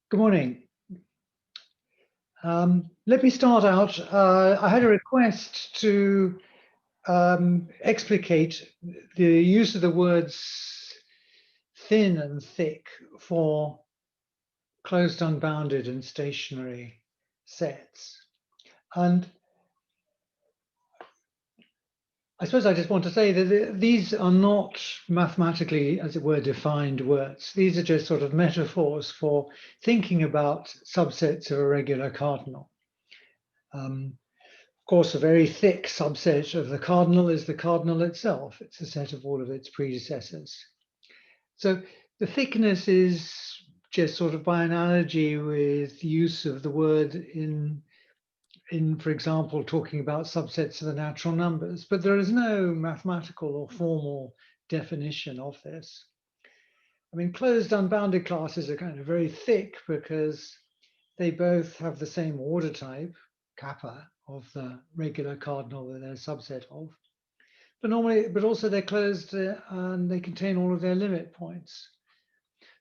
Good morning. Let me start out. I had a request to explicate the use of the words thin and thick for closed, unbounded, and stationary sets. And I suppose I just want to say that these are not mathematically, as it were, defined words. These are just sort of metaphors for thinking about subsets of a regular cardinal. Of course, a very thick subset of the cardinal is the cardinal itself. It's a set of all of its predecessors. So the thickness is just sort of by analogy with use of the word in, for example, talking about subsets of the natural numbers, but there is no mathematical or formal definition of this. I mean, closed unbounded classes are kind of very thick because they both have the same order type, kappa, of the regular cardinal that they're a subset of. But also they're closed and they contain all of their limit points.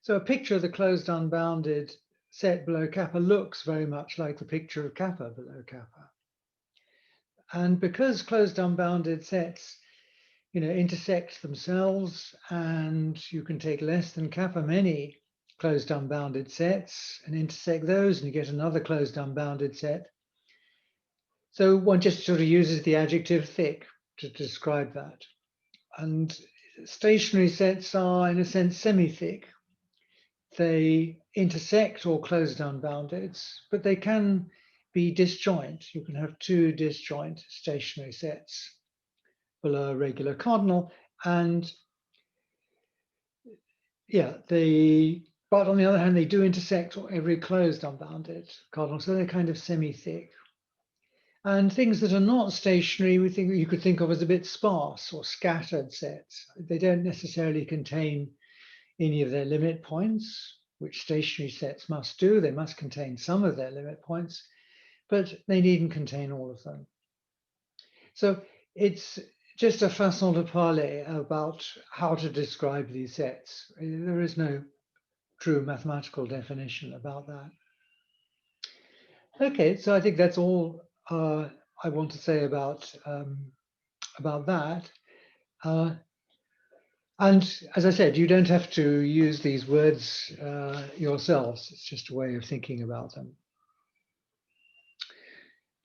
So a picture of the closed unbounded set below kappa looks very much like the picture of kappa below kappa. And because closed unbounded sets, intersect themselves, and you can take less than kappa many closed unbounded sets and intersect those, and you get another closed unbounded set. So one just sort of uses the adjective thick to describe that. And stationary sets are, in a sense, semi-thick. They intersect all closed unboundeds, but they can be disjoint. You can have two disjoint stationary sets below a regular cardinal. And yeah, but on the other hand, they do intersect every closed unbounded cardinal. So they're kind of semi-thick. And things that are not stationary, you could think of as a bit sparse or scattered sets. They don't necessarily contain any of their limit points, which stationary sets must do. They must contain some of their limit points, but they needn't contain all of them. So it's just a façon de parler about how to describe these sets. There is no true mathematical definition about that. Okay, so I think that's all I want to say about that. And as I said, you don't have to use these words yourselves. It's just a way of thinking about them.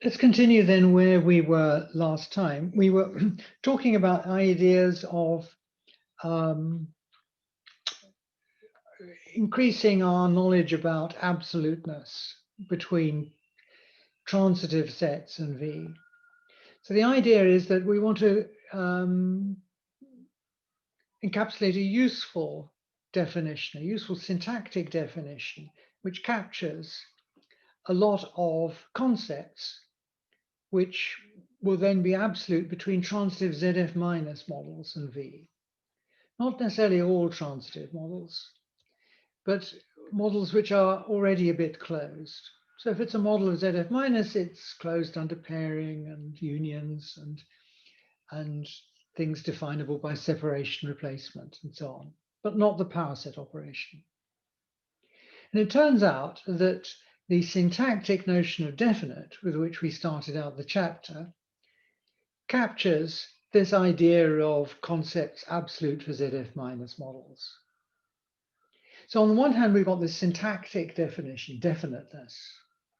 Let's continue then where we were last time. We were talking about ideas of increasing our knowledge about absoluteness between transitive sets and V. So the idea is that we want to encapsulate a useful definition, a useful syntactic definition, which captures a lot of concepts which will then be absolute between transitive ZF minus models and V. Not necessarily all transitive models, but models which are already a bit closed. So if it's a model of ZF minus, it's closed under pairing and unions and things definable by separation, replacement, and so on, but not the power set operation. And it turns out that the syntactic notion of definite, with which we started out the chapter, captures this idea of concepts absolute for ZF minus models. So on the one hand, we've got this syntactic definition, definiteness,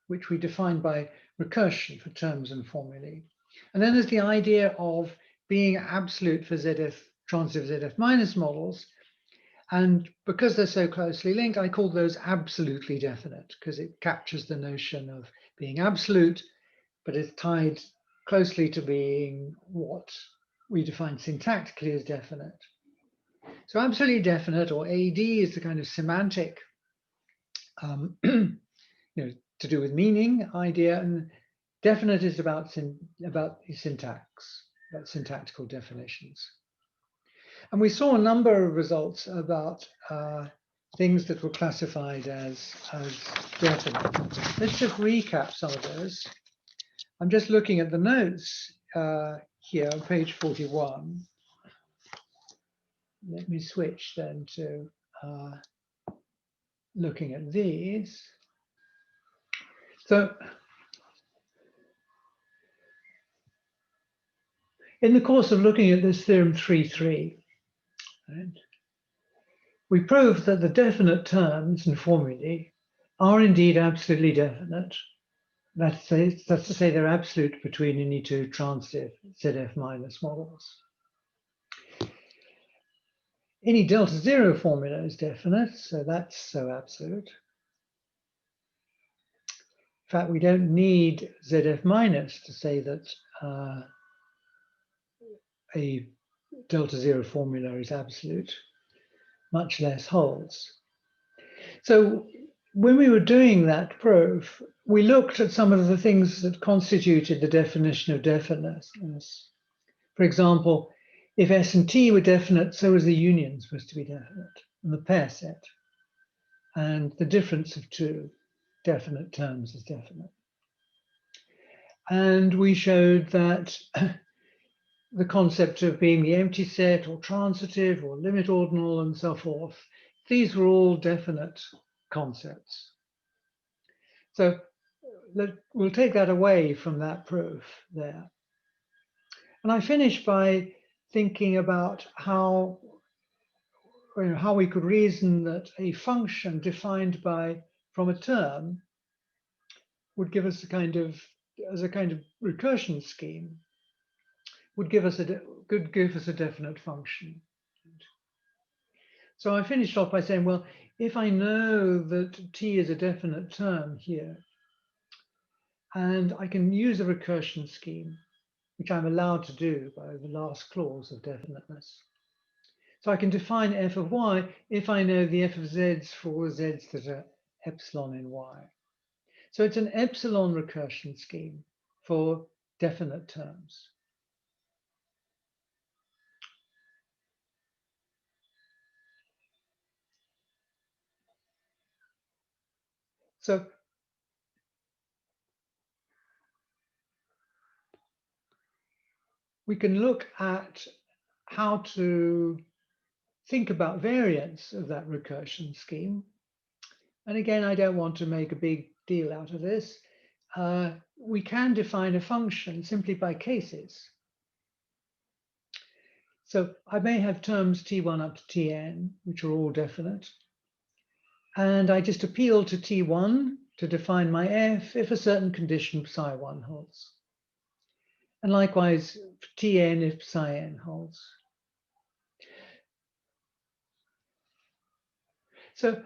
which we define by recursion for terms and formulae. And then there's the idea of being absolute for ZF, transitive ZF minus models. And because they're so closely linked, I call those absolutely definite because it captures the notion of being absolute, but it's tied closely to being what we define syntactically as definite. So absolutely definite, or AD, is the kind of semantic, to do with meaning idea, and definite is about syntax, about syntactical definitions. And we saw a number of results about things that were classified as definite. Let's just recap some of those. I'm just looking at the notes here on page 41. Let me switch then to looking at these. So in the course of looking at this theorem 3.3, right, we prove that the definite terms and formulae are indeed absolutely definite. That's to say they're absolute between any two transitive ZF minus models. Any delta zero formula is definite, so that's so absolute. In fact, we don't need ZF minus to say that a delta zero formula is absolute, much less holds. So when we were doing that proof, we looked at some of the things that constituted the definition of definiteness. For example, if S and T were definite, so was the union supposed to be definite, and the pair set. And the difference of two definite terms is definite. And we showed that the concept of being the empty set or transitive or limit ordinal and so forth, these were all definite concepts. So we'll take that away from that proof there. And I finish by thinking about how we could reason that a function defined from a term would give us as a kind of recursion scheme, would give us a definite function. So I finished off by saying, well, if I know that T is a definite term here, and I can use a recursion scheme, which I'm allowed to do by the last clause of definiteness. So I can define f of y if I know the f of z's for z's that are epsilon in y. So it's an epsilon recursion scheme for definite terms. So we can look at how to think about variants of that recursion scheme. And again, I don't want to make a big deal out of this. We can define a function simply by cases. So I may have terms T1 up to Tn, which are all definite. And I just appeal to T1 to define my f if a certain condition psi1 holds. And likewise, Tn if psi-n holds. So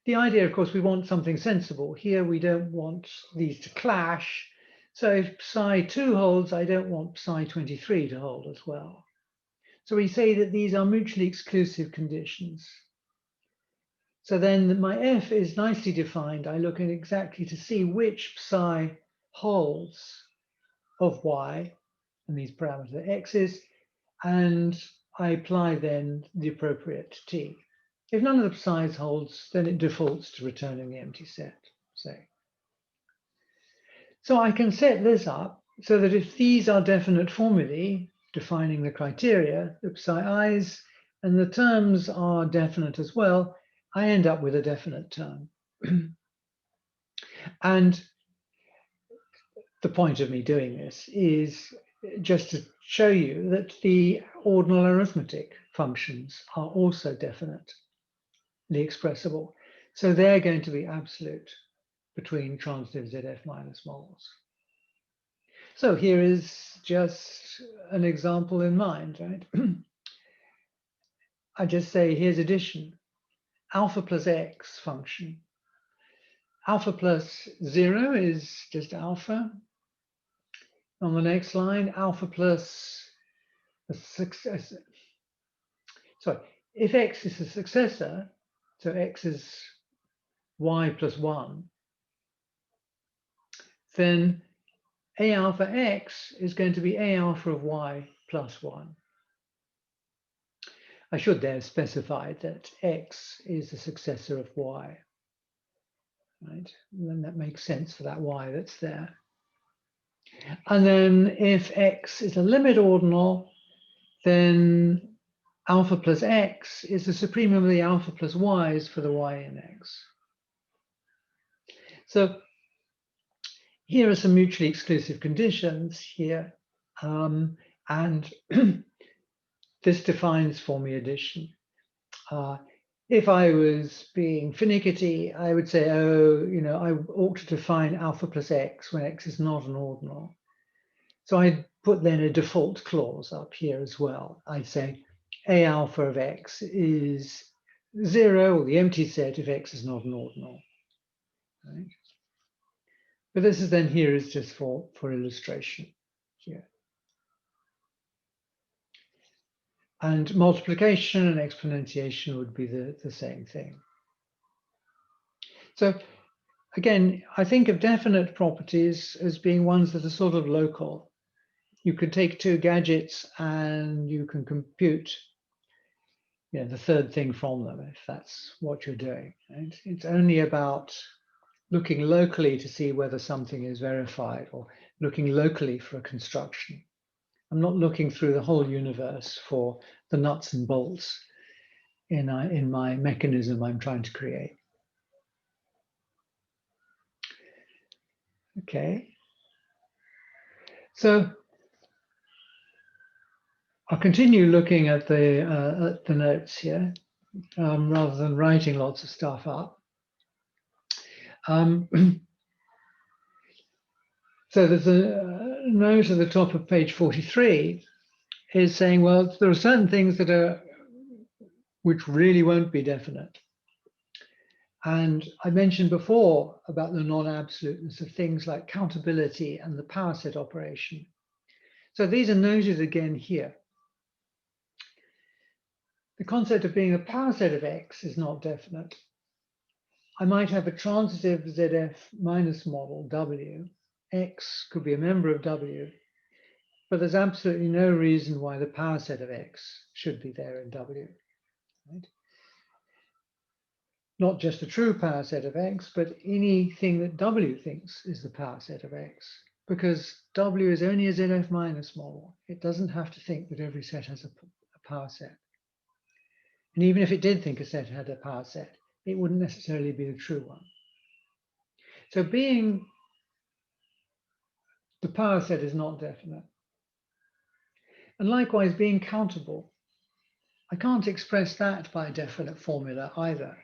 the idea, of course, we want something sensible. Here, we don't want these to clash. So if psi2 holds, I don't want psi23 to hold as well. So we say that these are mutually exclusive conditions. So then my f is nicely defined. I look at exactly to see which psi holds of y, and these parameters x's, and I apply then the appropriate t. If none of the psi's holds, then it defaults to returning the empty set, say. So I can set this up so that if these are definite formulae defining the criteria, the psi-i's, and the terms are definite as well, I end up with a definite term. And the point of me doing this is just to show you that the ordinal arithmetic functions are also definitely expressible. So they're going to be absolute between transitive ZF minus moles. So here is just an example in mind, right? I just say, here's addition. Alpha plus x function. Alpha plus 0 is just alpha. On the next line, alpha plus a successor. Sorry, if x is a successor, so x is y plus 1, then a alpha x is going to be a alpha of y plus 1. I should there specify that x is the successor of y, right? And then that makes sense for that y that's there. And then if x is a limit ordinal, then alpha plus x is the supremum of the alpha plus y's for the y in x. So here are some mutually exclusive conditions here. And this defines for me addition. If I was being finicky, I would say, oh, I ought to define alpha plus x when x is not an ordinal. So I'd put then a default clause up here as well. I'd say a alpha of x is 0, or the empty set if x is not an ordinal. Right? But this is then here is just for illustration here. And multiplication and exponentiation would be the same thing. So again, I think of definite properties as being ones that are sort of local. You could take two gadgets and you can compute the third thing from them, if that's what you're doing. Right? It's only about looking locally to see whether something is verified, or looking locally for a construction. I'm not looking through the whole universe for the nuts and bolts in my mechanism I'm trying to create. Okay. So I'll continue looking at the notes here, rather than writing lots of stuff up. So there's a note at the top of page 43 is saying, well, there are certain things which really won't be definite. And I mentioned before about the non-absoluteness of things like countability and the power set operation. So these are noted again here. The concept of being a power set of x is not definite. I might have a transitive ZF minus model W. X could be a member of W, but there's absolutely no reason why the power set of x should be there in W. Right? Not just a true power set of x, but anything that W thinks is the power set of x, because W is only a ZF minus model. It doesn't have to think that every set has a power set. And even if it did think a set had a power set, it wouldn't necessarily be the true one. So being the power set is not definite. And likewise, being countable, I can't express that by a definite formula either.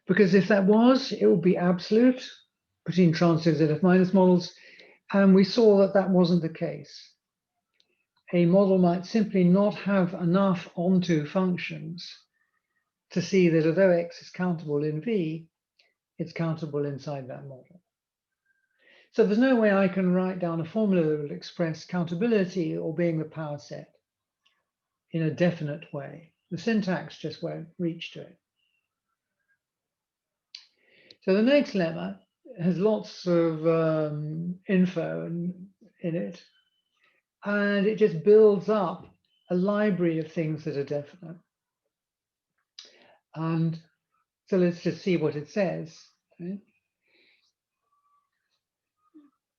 Because if that was, it would be absolute between transitive ZF minus models. And we saw that that wasn't the case. A model might simply not have enough onto functions to see that although x is countable in V, it's countable inside that model. So there's no way I can write down a formula that will express countability or being the power set in a definite way. The syntax just won't reach to it. So the next lemma has lots of info in it, and it just builds up a library of things that are definite. And so let's just see what it says. Right?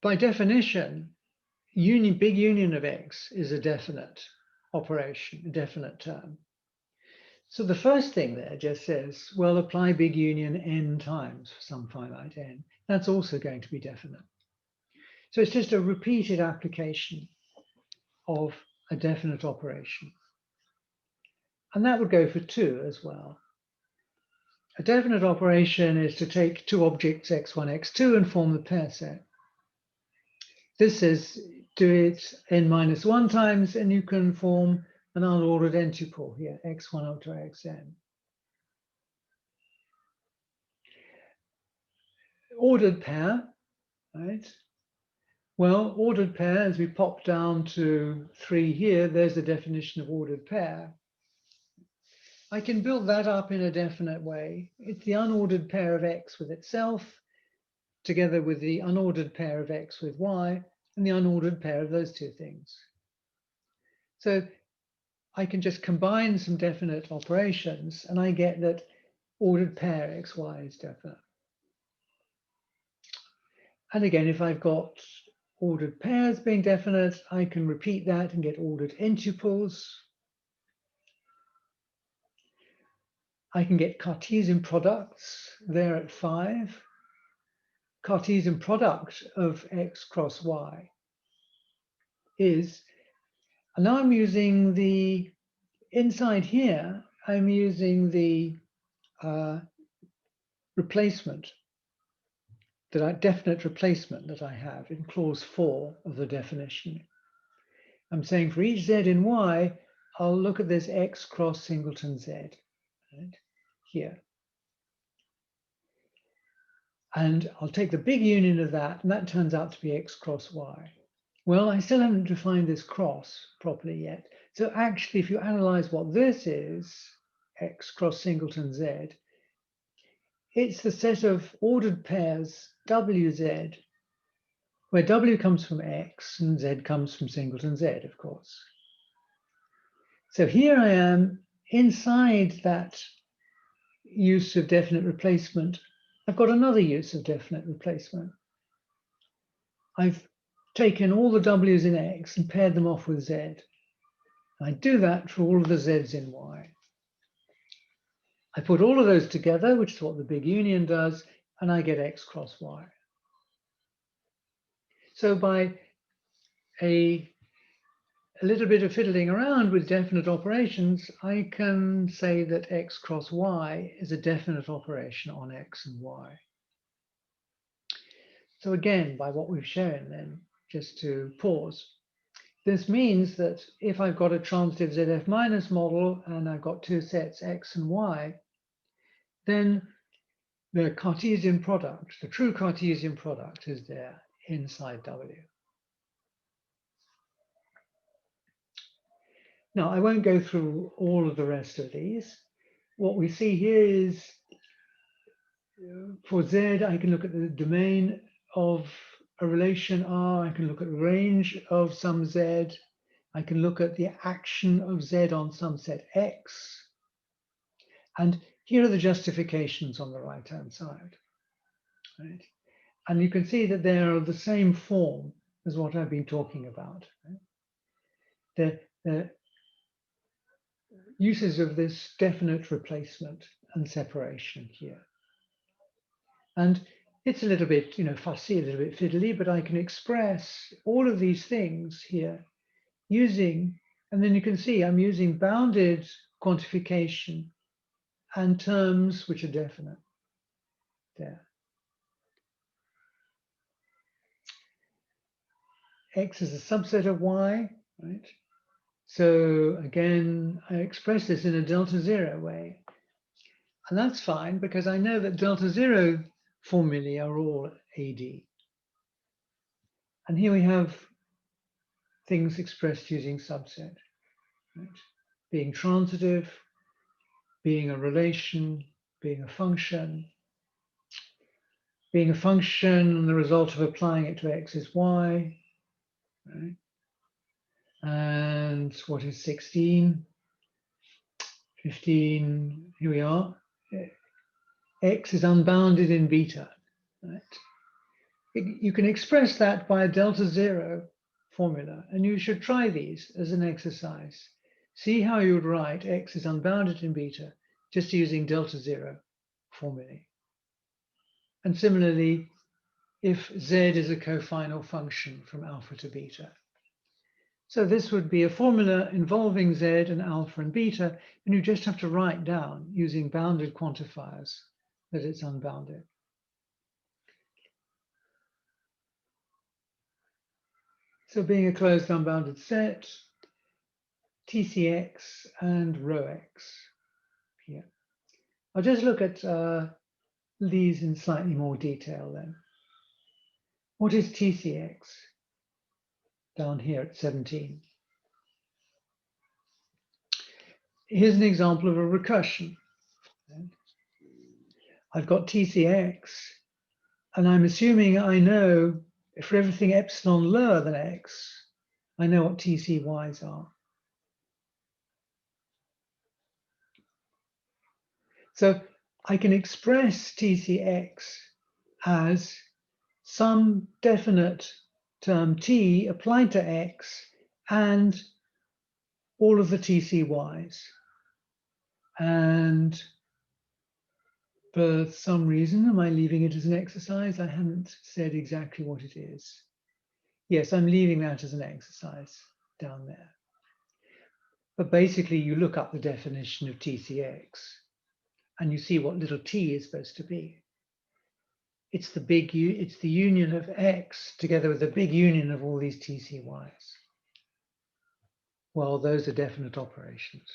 By definition, big union of x is a definite operation, a definite term. So the first thing there just says, well, apply big union n times for some finite n. That's also going to be definite. So it's just a repeated application of a definite operation. And that would go for 2 as well. A definite operation is to take two objects x1, x2 and form the pair set. This is do it n minus 1 times and you can form an unordered n-tuple here, x1 up to xn. Ordered pair, right? Well, ordered pair, as we pop down to 3 here, there's the definition of ordered pair. I can build that up in a definite way. It's the unordered pair of x with itself, together with the unordered pair of x with y, and the unordered pair of those two things. So I can just combine some definite operations, and I get that ordered pair xy is definite. And again, if I've got ordered pairs being definite, I can repeat that and get ordered n-tuples. I can get Cartesian products there at 5. Cartesian product of x cross y is, and now I'm using the, inside here, I'm using the replacement, definite replacement that I have in clause 4 of the definition. I'm saying for each z in y, I'll look at this x cross singleton z, right, here. And I'll take the big union of that, and that turns out to be x cross y. Well, I still haven't defined this cross properly yet. So actually, if you analyze what this is, x cross singleton z, it's the set of ordered pairs wz, where w comes from x and z comes from singleton z, of course. So here I am inside that use of definite replacement. I've got another use of definite replacement. I've taken all the w's in x and paired them off with z. I do that for all of the z's in y. I put all of those together, which is what the big union does, and I get x cross y. So by a little bit of fiddling around with definite operations, I can say that x cross y is a definite operation on x and y. So again, by what we've shown then, just to pause, this means that if I've got a transitive ZF minus model and I've got two sets x and y, then the Cartesian product, the true Cartesian product, is there inside W. Now, I won't go through all of the rest of these. What we see here is for Z, I can look at the domain of a relation R. I can look at the range of some Z. I can look at the action of Z on some set X. And here are the justifications on the right-hand side. Right? And you can see that they are of the same form as what I've been talking about. Right? The uses of this definite replacement and separation here. And it's a little bit, fussy, a little bit fiddly, but I can express all of these things here using, and then you can see I'm using bounded quantification and terms which are definite there. X is a subset of y, right? So again, I express this in a delta zero way. And that's fine because I know that delta zero formulae are all AD. And here we have things expressed using subset, right? Being transitive, being a relation, being a function. Being a function and the result of applying it to x is y, right? And what is 16? 15, here we are. X is unbounded in beta, right? You can express that by a delta zero formula, and you should try these as an exercise. See how you would write x is unbounded in beta just using delta zero formulae. And similarly, if z is a cofinal function from alpha to beta. So this would be a formula involving z and alpha and beta, and you just have to write down using bounded quantifiers that it's unbounded. So being a closed unbounded set, TCX and ρx here. I'll just look at these in slightly more detail then. What is TCX? Down here at 17. Here's an example of a recursion. I've got TCX, and I'm assuming I know for everything epsilon lower than x, I know what TCYs are. So I can express TCX as some definite term t applied to x and all of the TCYs. And For some reason, am I leaving it as an exercise? I haven't said exactly what it is. Yes, I'm leaving that as an exercise down there. But basically, you look up the definition of TCX and you see what little t is supposed to be. It's it's the union of X together with the big union of all these TCYs. Well, those are definite operations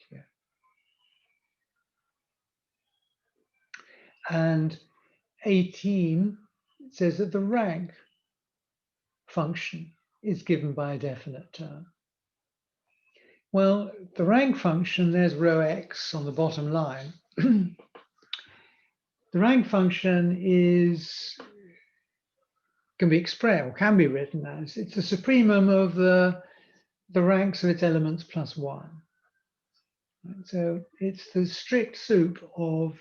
here. And 18 says that the rank function is given by a definite term. Well, the rank function, there's rho x on the bottom line. The rank function can be expressed or can be written as it's the supremum of the ranks of its elements plus one. So it's the strict soup of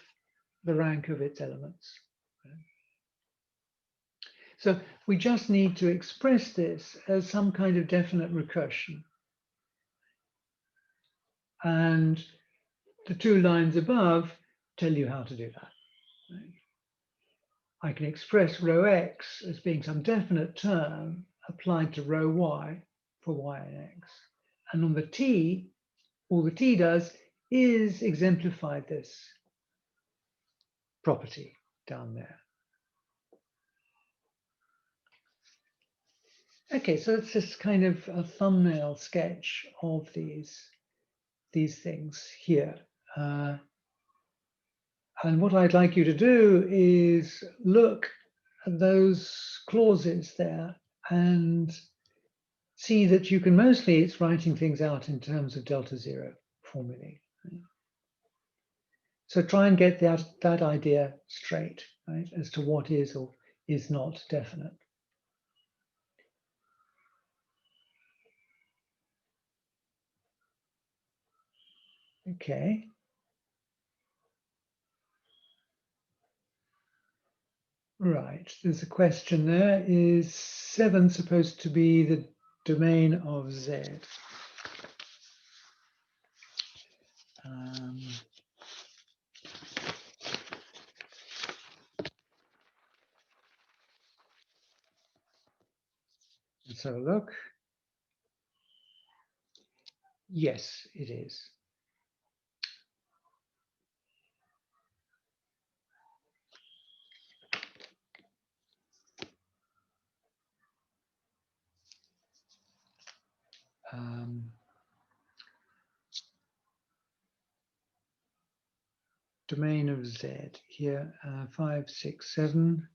the rank of its elements. So we just need to express this as some kind of definite recursion. And the two lines above tell you how to do that. I can express rho x as being some definite term applied to rho y for y and x. And on the t, all the t does is exemplify this property down there. Okay, so it's just kind of a thumbnail sketch of these things here. And what I'd like you to do is look at those clauses there and see that you can mostly, it's writing things out in terms of delta zero formulae. Right? So try and get that idea straight, right, as to what is or is not definite. Okay. Right, there's a question there. Is 7 supposed to be the domain of Z? Let's have a look. Yes, it is. Domain of Z here, 5, 6, 7.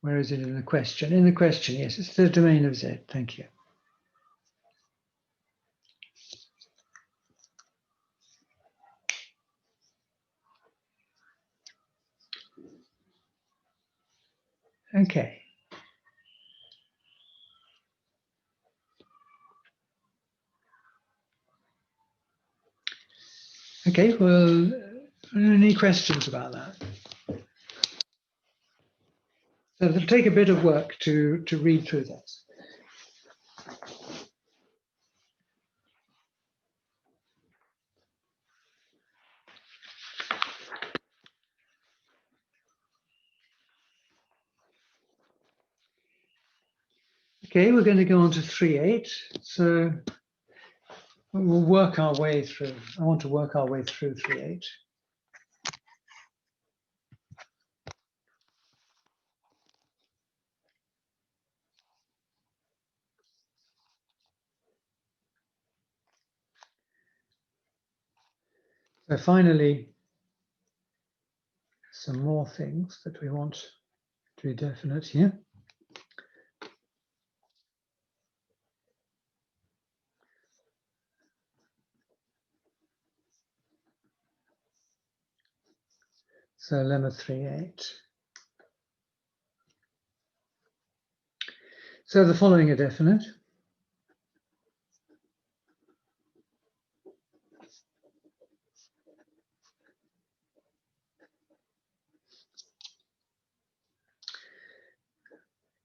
Where is it in the question? In the question, yes, it's the domain of Z. Thank you. Okay. Okay, well, any questions about that? So it'll take a bit of work to read through this. Okay, we're going to go on to 3.8. So we'll work our way through. I want to work our way through 3.8. So finally, some more things that we want to be definite here. So lemma 3.8. So the following are definite.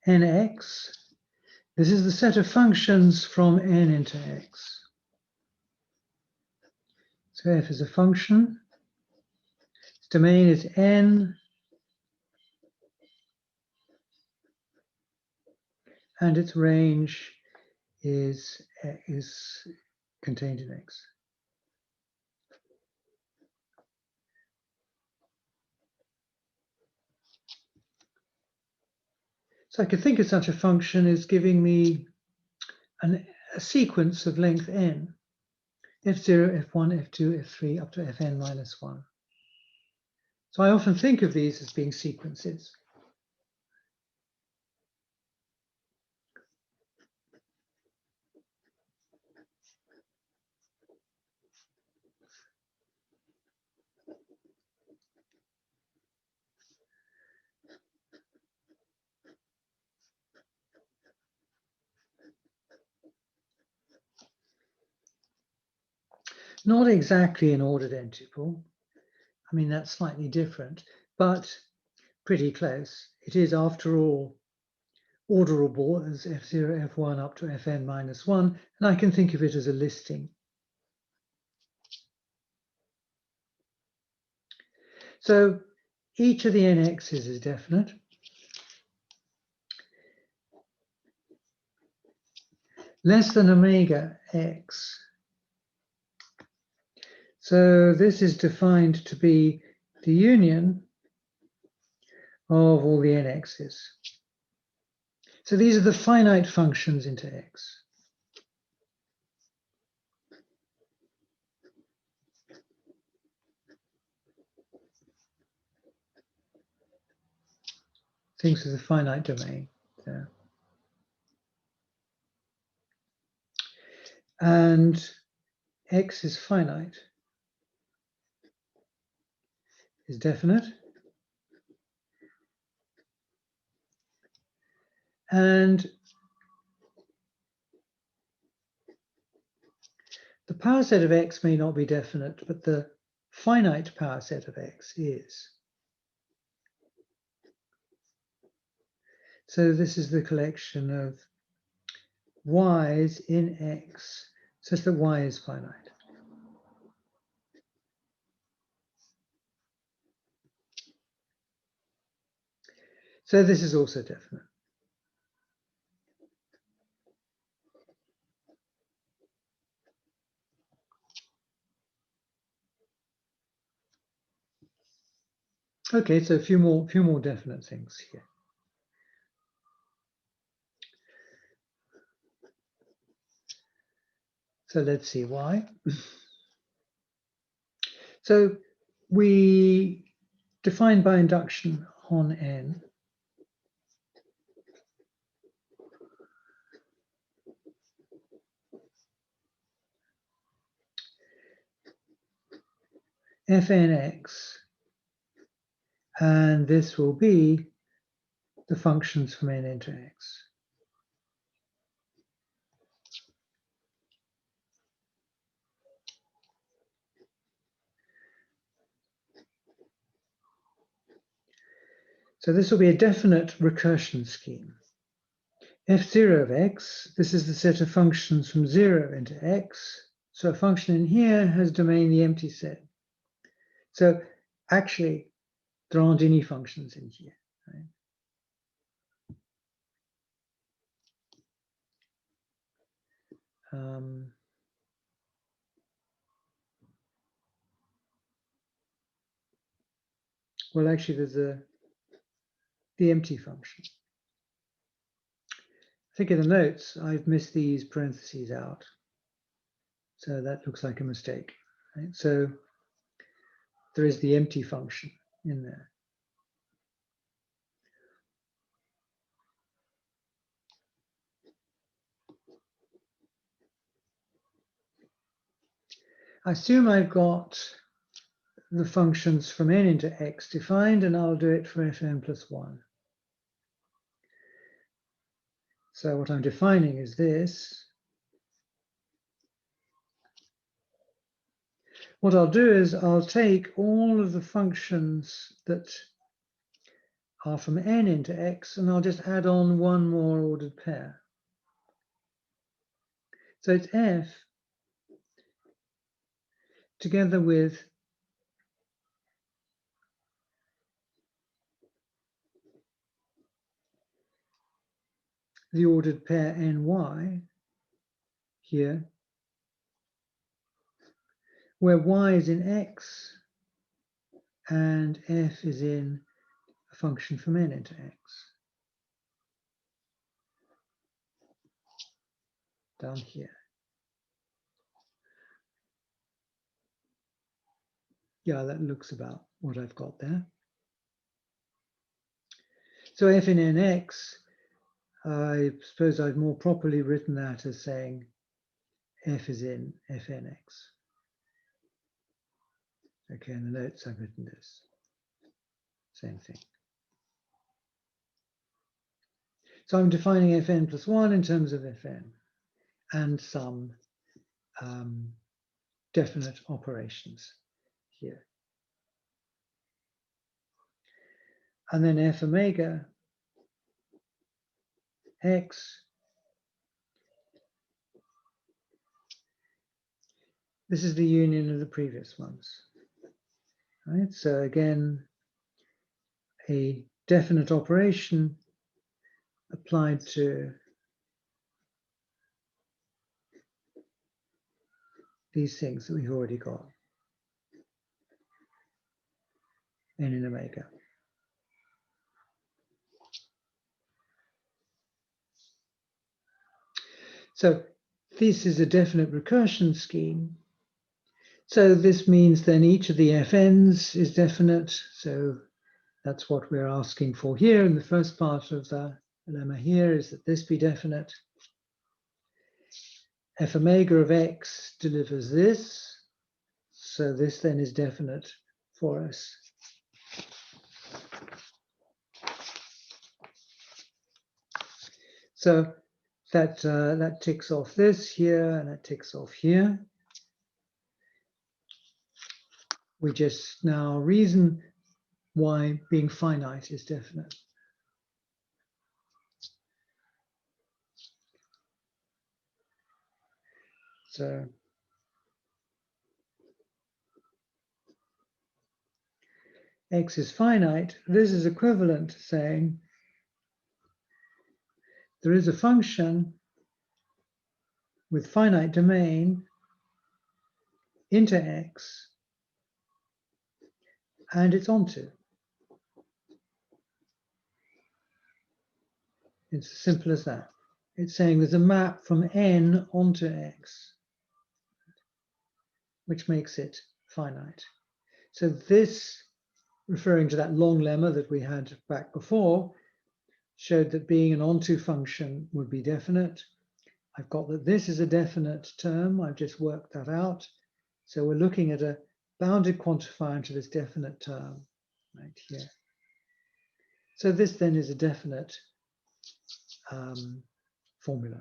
Nx, this is the set of functions from n into x. So f is a function. It's domain is n, and its range is contained in X. So I could think of such a function as giving me a sequence of length n, f0, f1, f2, f3, up to fn minus 1. So I often think of these as being sequences. Not exactly an ordered n-tuple. I mean, that's slightly different, but pretty close. It is, after all, orderable as f0, f1 up to fn minus 1, and I can think of it as a listing. So each of the nx's is definite. Less than omega x. So this is defined to be the union of all the nx's. So these are the finite functions into x. Things with a finite domain there. And x is finite, is definite. And the power set of x may not be definite, but the finite power set of x is. So this is the collection of y's in x, such that y is finite. So this is also definite. Okay, so a few more definite things here. So let's see why. So we define by induction on n fnx, and this will be the functions from n into x. So this will be a definite recursion scheme. f0 of x, this is the set of functions from 0 into x. So a function in here has domain the empty set. So actually, there aren't any functions in here. Right? Well, actually, there's the empty function. I think in the notes, I've missed these parentheses out. So that looks like a mistake. Right? So there is the empty function in there. I assume I've got the functions from n into x defined, and I'll do it for fn plus 1. So what I'm defining is this. What I'll do is I'll take all of the functions that are from n into x, and I'll just add on one more ordered pair. So it's f together with the ordered pair ny here, where y is in x and f is in a function from n into x. Down here. Yeah, that looks about what I've got there. So f in nx, I suppose I've more properly written that as saying f is in fnx. Okay, in the notes I've written this. Same thing. So I'm defining fn plus 1 in terms of fn and some definite operations here. And then f omega x, this is the union of the previous ones. Right? So again, a definite operation applied to these things that we've already got, n in omega. So this is a definite recursion scheme. So this means then each of the fn's is definite. So that's what we're asking for here in the first part of the lemma here, is that this be definite. F omega of x delivers this. So this then is definite for us. So that ticks off this here, and that ticks off here. We just now reason why being finite is definite. So x is finite. This is equivalent to saying there is a function with finite domain into x, and it's onto. It's as simple as that. It's saying there's a map from n onto x, which makes it finite. So this, referring to that long lemma that we had back before, showed that being an onto function would be definite. I've got that this is a definite term. I've just worked that out. So we're looking at a bounded quantifier into this definite term right here. So this then is a definite formula.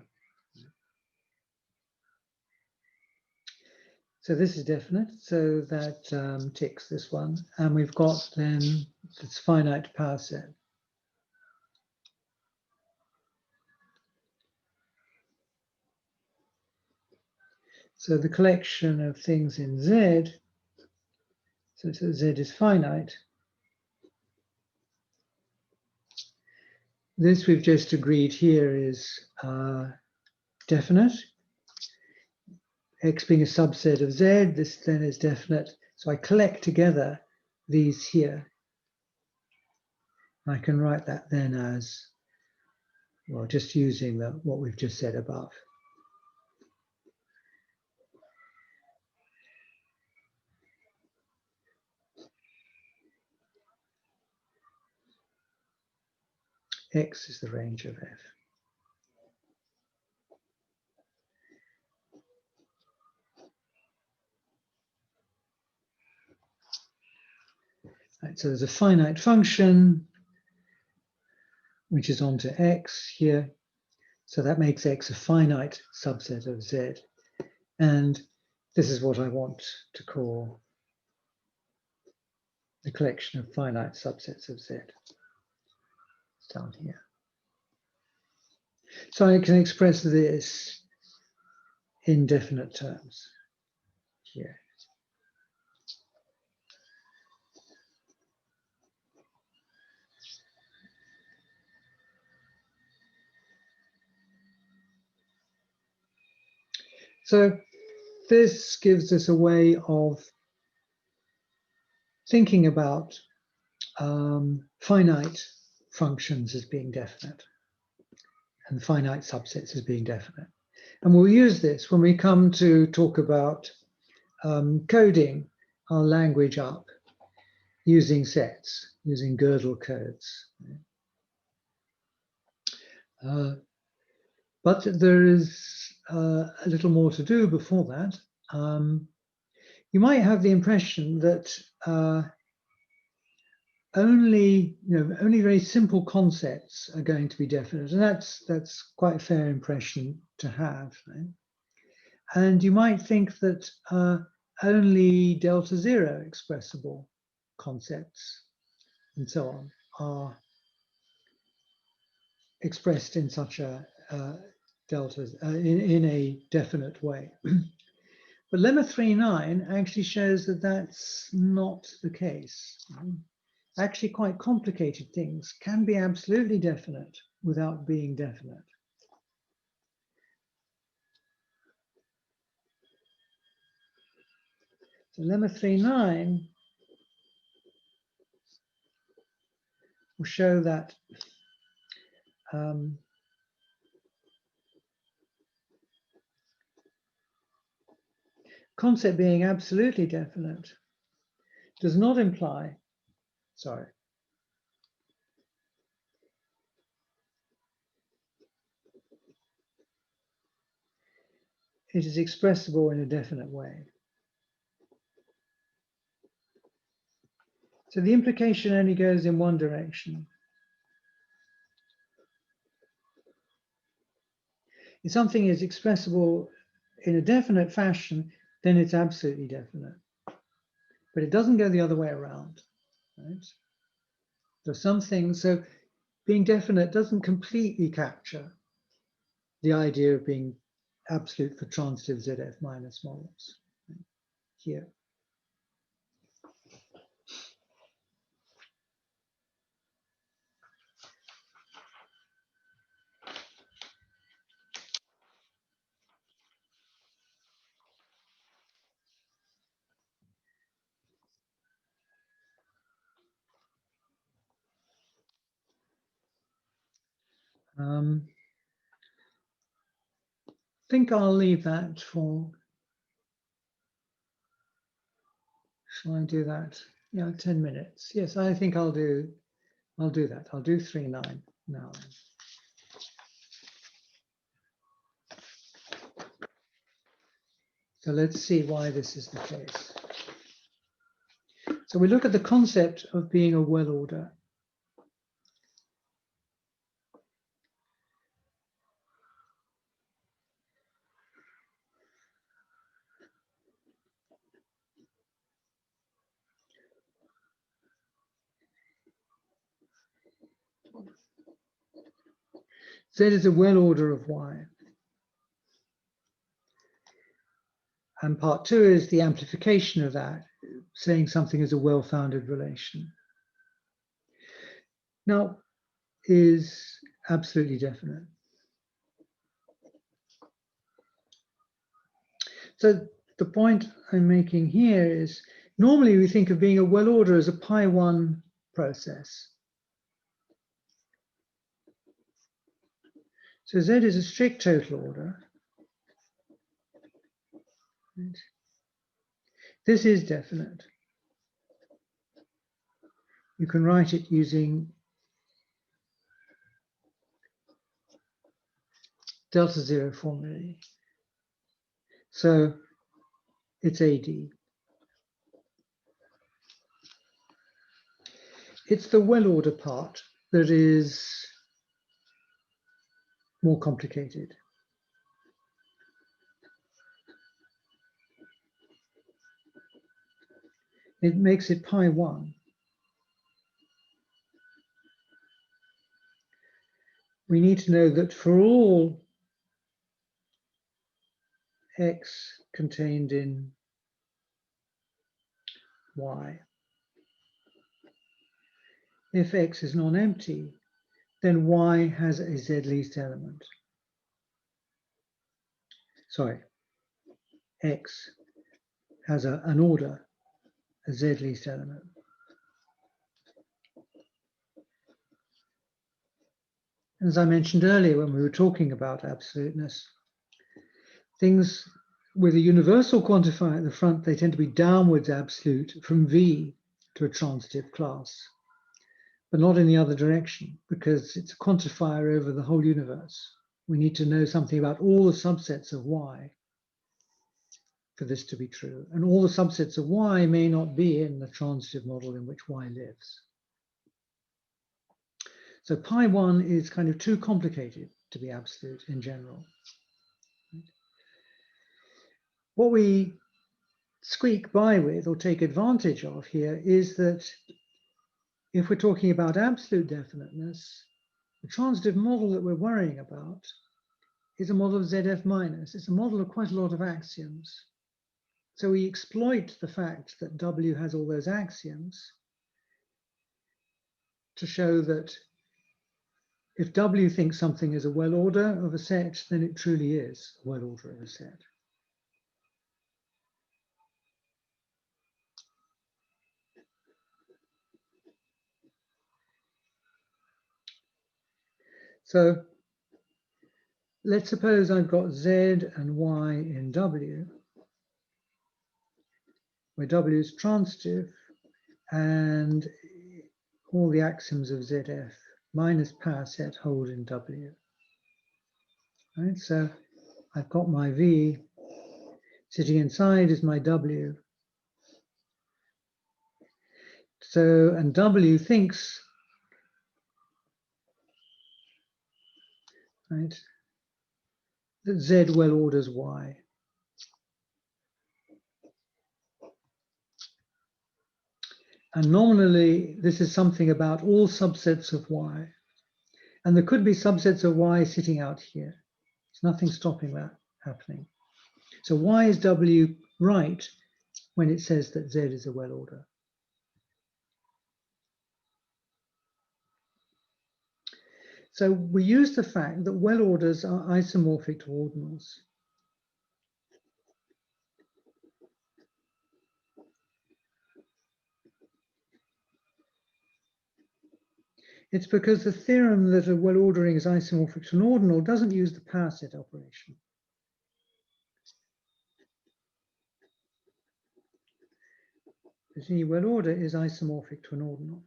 So this is definite, so that ticks this one. And we've got then this finite power set. So the collection of things in Z, so Z is finite. This we've just agreed here is definite. X being a subset of Z, this then is definite. So I collect together these here. I can write that then as, well, just using what we've just said above. X is the range of F. Right, so there's a finite function, which is onto X here. So that makes X a finite subset of Z. And this is what I want to call the collection of finite subsets of Z. It's down here. So I can express this in definite terms here. So this gives us a way of thinking about finite functions as being definite and finite subsets as being definite. And we'll use this when we come to talk about coding our language up using sets, using Gödel codes. But there is a little more to do before that. You might have the impression that only very simple concepts are going to be definite, and that's quite a fair impression to have. Right? And you might think that only delta zero expressible concepts and so on are expressed in such a delta in a definite way. But lemma 3.9 actually shows that that's not the case. Actually, quite complicated things can be absolutely definite without being definite. So lemma 3.9 will show that concept being absolutely definite does not imply, sorry, it is expressible in a definite way. So the implication only goes in one direction. If something is expressible in a definite fashion, then it's absolutely definite. But it doesn't go the other way around. Right? There's some things, so being definite doesn't completely capture the idea of being absolute for transitive ZF minus models. Right? Here. I think I'll leave that for, shall I do that? Yeah, 10 minutes. Yes, I think I'll do that. I'll do 3.9 now. So let's see why this is the case. So we look at the concept of being a well order. Z is a well order of Y. And part two is the amplification of that, saying something is a well-founded relation. Now, is absolutely definite. So the point I'm making here is, normally we think of being a well order as a pi1 process. So Z is a strict total order. Right. This is definite. You can write it using delta zero formulae. So it's AD. It's the well order part that is more complicated. It makes it pi1. We need to know that for all x contained in y, if x is non-empty, then y has a z least element. Sorry, X has an order, a Z least element. As I mentioned earlier when we were talking about absoluteness, things with a universal quantifier at the front, they tend to be downwards absolute from V to a transitive class, but not in the other direction, because it's a quantifier over the whole universe. We need to know something about all the subsets of Y for this to be true. And all the subsets of Y may not be in the transitive model in which Y lives. So pi1 is kind of too complicated to be absolute in general. What we squeak by with or take advantage of here is that if we're talking about absolute definiteness, the transitive model that we're worrying about is a model of ZF minus. It's a model of quite a lot of axioms. So we exploit the fact that W has all those axioms to show that if W thinks something is a well order of a set, then it truly is a well order of a set. So let's suppose I've got Z and Y in W, where W is transitive and all the axioms of ZF minus power set hold in W. Right, so I've got my V, sitting inside is my W. So, and W thinks, right, that Z well orders Y. And nominally, this is something about all subsets of Y. And there could be subsets of Y sitting out here. There's nothing stopping that happening. So why is W right when it says that Z is a well order? So we use the fact that well orders are isomorphic to ordinals. It's because the theorem that a well ordering is isomorphic to an ordinal doesn't use the power set operation. Because any well order is isomorphic to an ordinal.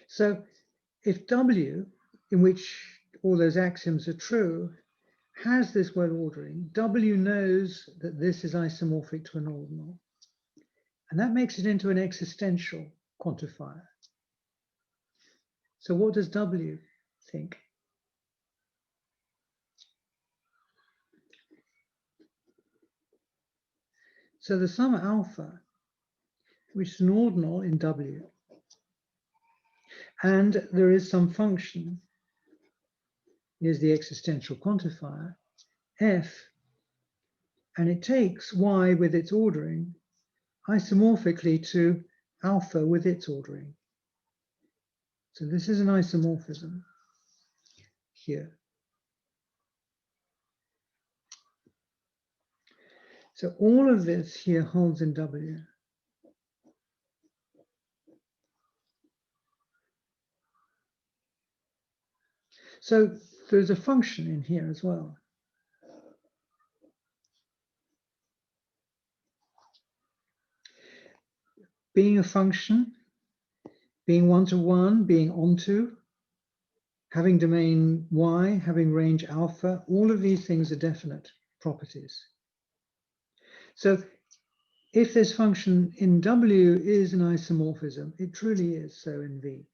So if W, in which all those axioms are true, has this well ordering, W knows that this is isomorphic to an ordinal. And that makes it into an existential quantifier. So what does W think? So the sum alpha, which is an ordinal in W, and there is some function, here's the existential quantifier, F, and it takes Y with its ordering isomorphically to alpha with its ordering. So this is an isomorphism here. So all of this here holds in W. So there's a function in here as well. Being a function, being one-to-one, being onto, having domain Y, having range alpha, all of these things are definite properties. So if this function in W is an isomorphism, it truly is so in V.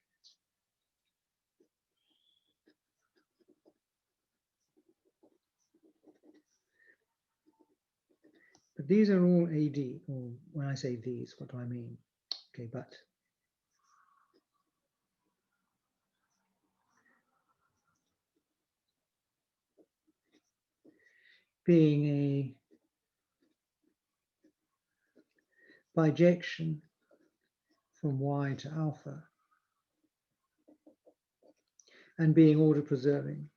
But these are all AD, or when I say these, what do I mean? Okay, but being a bijection from Y to alpha, and being order preserving.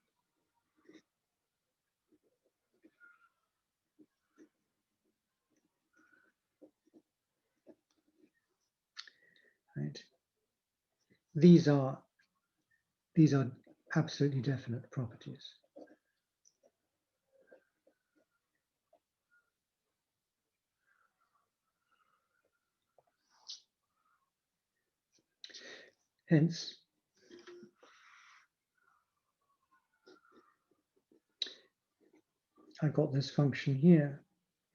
Right. These are absolutely definite properties. Hence, I got this function here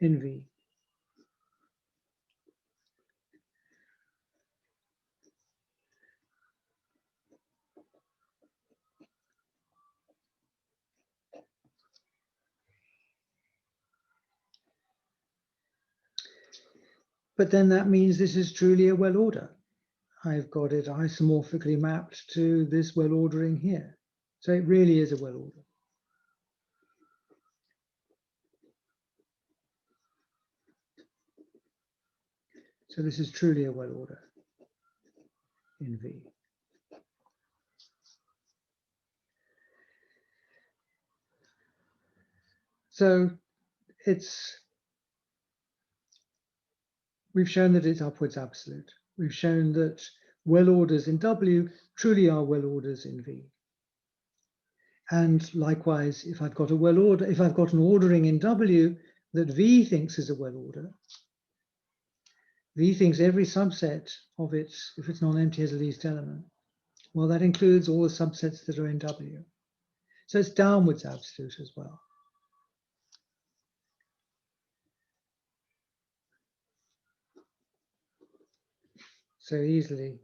in V. But then that means this is truly a well order. I've got it isomorphically mapped to this well ordering here. So it really is a well order. So this is truly a well order in V. So we've shown that it's upwards absolute. We've shown that well orders in W truly are well orders in V. And likewise, if I've got an ordering in W that V thinks is a well order, V thinks every subset of it, if it's non-empty, has a least element. Well, that includes all the subsets that are in W. So it's downwards absolute as well. So easily,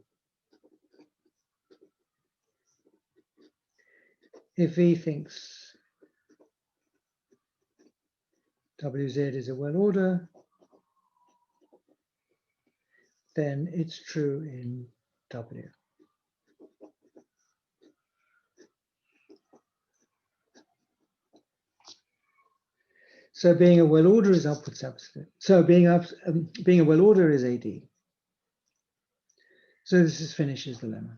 if V thinks WZ is a well order, then it's true in W. So being a well order is upwards absolute. So being a well order is AD. So this finishes the lemma.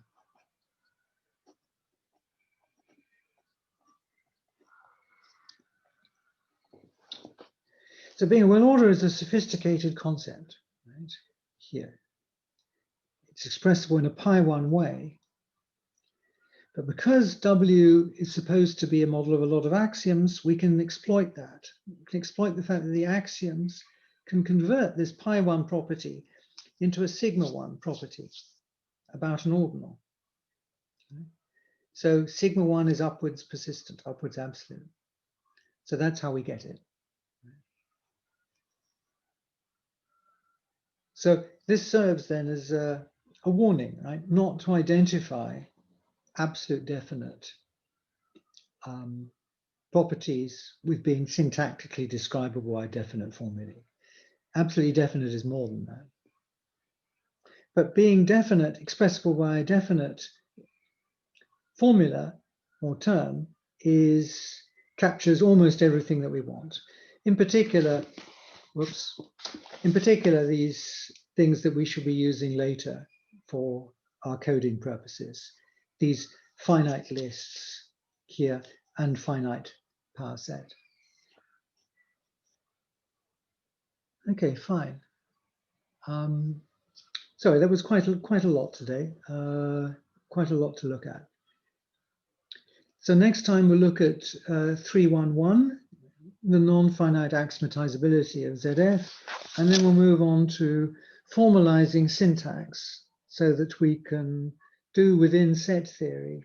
So being a well order is a sophisticated concept, right? Here. It's expressible in a pi1 way. But because W is supposed to be a model of a lot of axioms, we can exploit that. We can exploit the fact that the axioms can convert this pi1 property into a sigma1 property about an ordinal. Okay? So sigma1 is upwards persistent, upwards absolute. So that's how we get it. So this serves then as a warning, right? Not to identify absolute definite properties with being syntactically describable by definite formulae. Absolutely definite is more than that. But being definite, expressible by a definite formula or term captures almost everything that we want. In particular, these things that we should be using later for our coding purposes, these finite lists here and finite power set. Okay, fine. Sorry, that was quite a lot today, quite a lot to look at. So next time we'll look at 311, the non-finite axiomatizability of ZF, and then we'll move on to formalizing syntax so that we can do within set theory,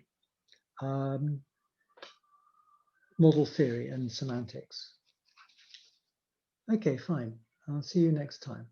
model theory and semantics. Okay, fine. I'll see you next time.